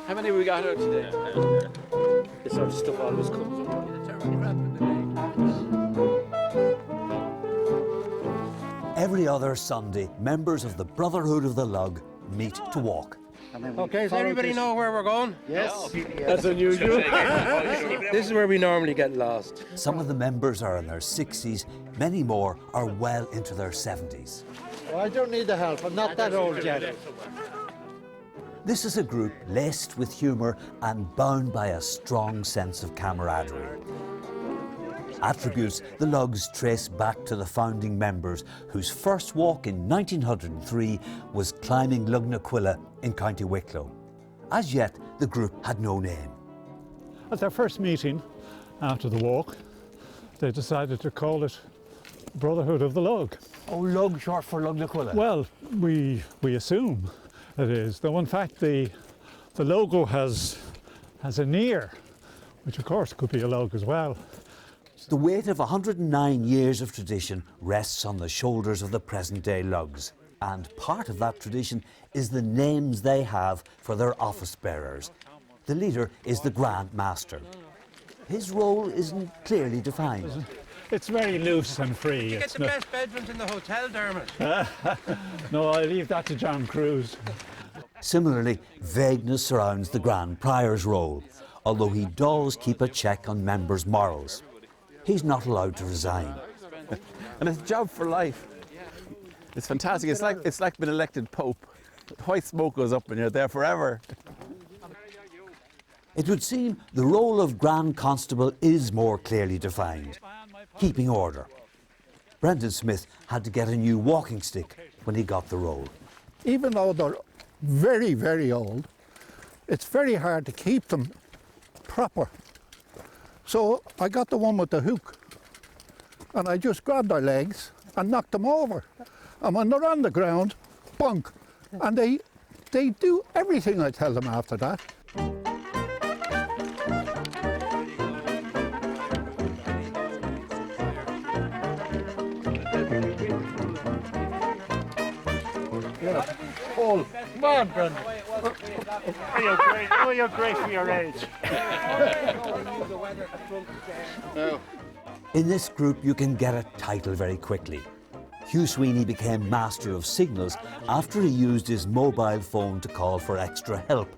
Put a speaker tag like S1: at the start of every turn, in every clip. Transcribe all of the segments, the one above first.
S1: How many we got out today?
S2: This sort of stuff always comes up.
S3: Every other Sunday, members of the Brotherhood of the Lug meet to walk.
S4: Okay, does everybody know where we're going?
S2: Yes.
S1: That's unusual.
S4: This is where we normally get lost.
S3: Some of the members are in their 60s, many more are well into their 70s.
S5: Well, I don't need the help, I'm not that old yet.
S3: This is a group laced with humour and bound by a strong sense of camaraderie. Attributes the Lugs trace back to the founding members, whose first walk in 1903 was climbing Lugnaquilla in County Wicklow. As yet, the group had no name.
S6: At their first meeting after the walk, they decided to call it Brotherhood of the Lug.
S3: Oh, Lug, short for Lugnaquilla?
S6: Well, we assume it is, though in fact the logo has an ear, which of course could be a lug as well.
S3: The weight of 109 years of tradition rests on the shoulders of the present-day Lugs, and part of that tradition is the names they have for their office bearers. The leader is the Grand Master. His role isn't clearly defined.
S6: It's very loose and free.
S4: You get the best bedrooms in the hotel, Dermot.
S6: No, I leave that to John Cruise.
S3: Similarly, vagueness surrounds the Grand Prior's role, although he does keep a check on members' morals. He's not allowed to resign.
S1: And it's a job for life. It's fantastic. It's like being elected Pope. White smoke goes up and you're there forever.
S3: It would seem the role of Grand Constable is more clearly defined, keeping order. Brendan Smith had to get a new walking stick when he got the role.
S5: Even though they're very, very old, it's very hard to keep them proper. So I got the one with the hook, and I just grabbed their legs and knocked them over. And when they're on the ground, bonk. And they do everything I tell them after that.
S6: Paul, come on, Brendan. You're great for your age.
S3: In this group, you can get a title very quickly. Hugh Sweeney became Master of Signals after he used his mobile phone to call for extra help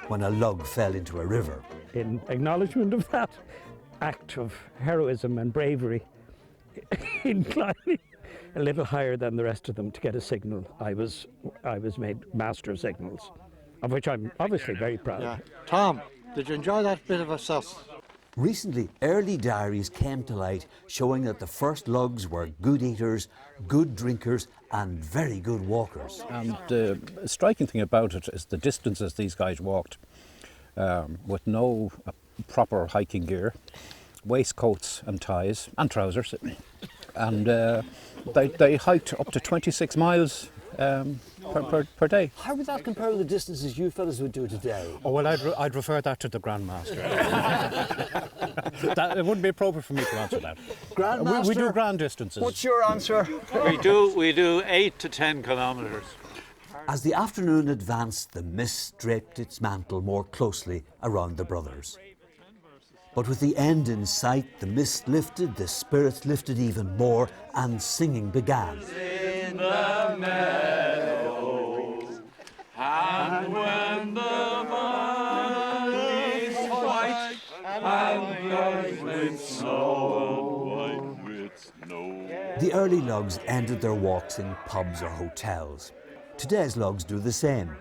S3: when a lug fell into a river.
S2: In acknowledgement of that act of heroism and bravery in climbing a little higher than the rest of them to get a signal, I was made Master of Signals, of which I'm obviously very proud.
S5: Yeah. Tom, did you enjoy that bit of a sauce?
S3: Recently, early diaries came to light showing that the first Lugs were good eaters, good drinkers and very good walkers.
S7: And the striking thing about it is the distances these guys walked with no proper hiking gear, waistcoats and ties and trousers, and they hiked up to 26 miles per day.
S3: How would that compare with the distances you fellas would do today?
S7: Oh, well, I'd refer that to the Grandmaster. It wouldn't be appropriate for me to answer that.
S3: Grandmaster?
S7: We do grand distances.
S3: What's your answer?
S6: We do 8 to 10 kilometres.
S3: As the afternoon advanced, the mist draped its mantle more closely around the brothers. But with the end in sight, the mist lifted, the spirits lifted even more, and singing began.
S8: In the meadow, and when the mud is white and white with snow,
S3: The early Lugs ended their walks in pubs or hotels. Today's Lugs do the same,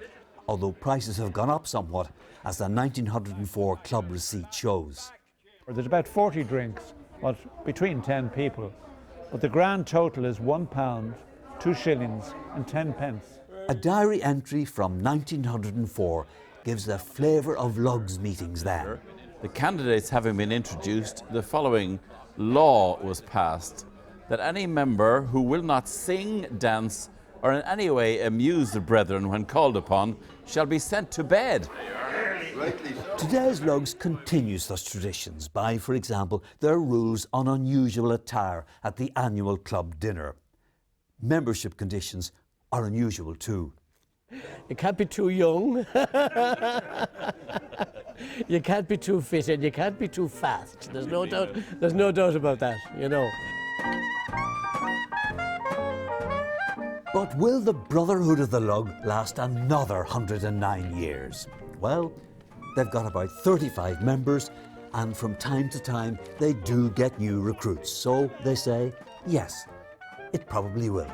S3: although prices have gone up somewhat, as the 1904 club receipt shows.
S6: There's about 40 drinks, between 10 people, but the grand total is £1, 2 shillings and 10 pence.
S3: A diary entry from 1904 gives the flavour of Lugs meetings then.
S1: The candidates having been introduced, the following law was passed: that any member who will not sing, dance, or in any way amuse the brethren when called upon shall be sent to bed.
S3: Today's Lugs continue such traditions by, for example, their rules on unusual attire at the annual club dinner. Membership conditions are unusual too.
S9: You can't be too young. You can't be too fit, and you can't be too fast. There's no doubt. There's no doubt about that. You know.
S3: But will the Brotherhood of the Lug last another 109 years? Well, they've got about 35 members, and from time to time they do get new recruits. So they say, yes, it probably will.